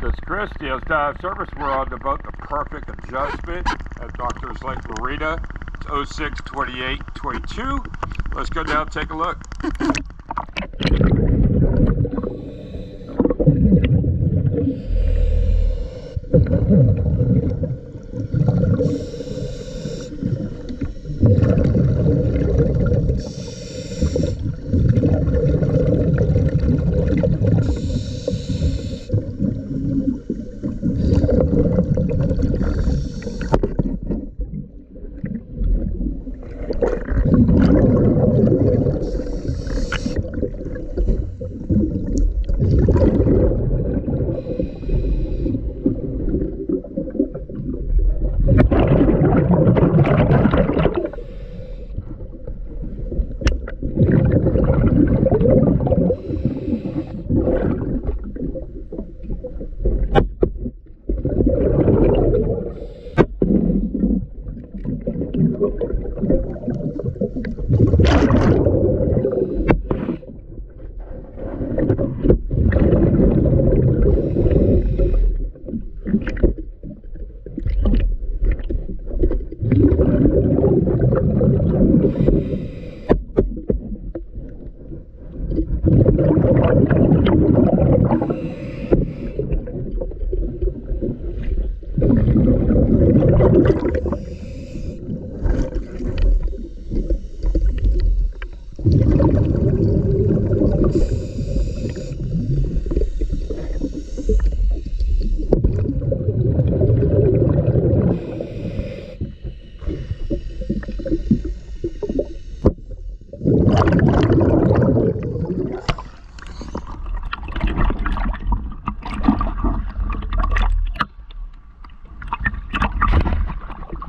This is Chris, Dale's Dive Service. We're on the boat, the Perfect Adjustment at Doctor's Lake Marina. It's 06/28/22. Let's go down and take a look.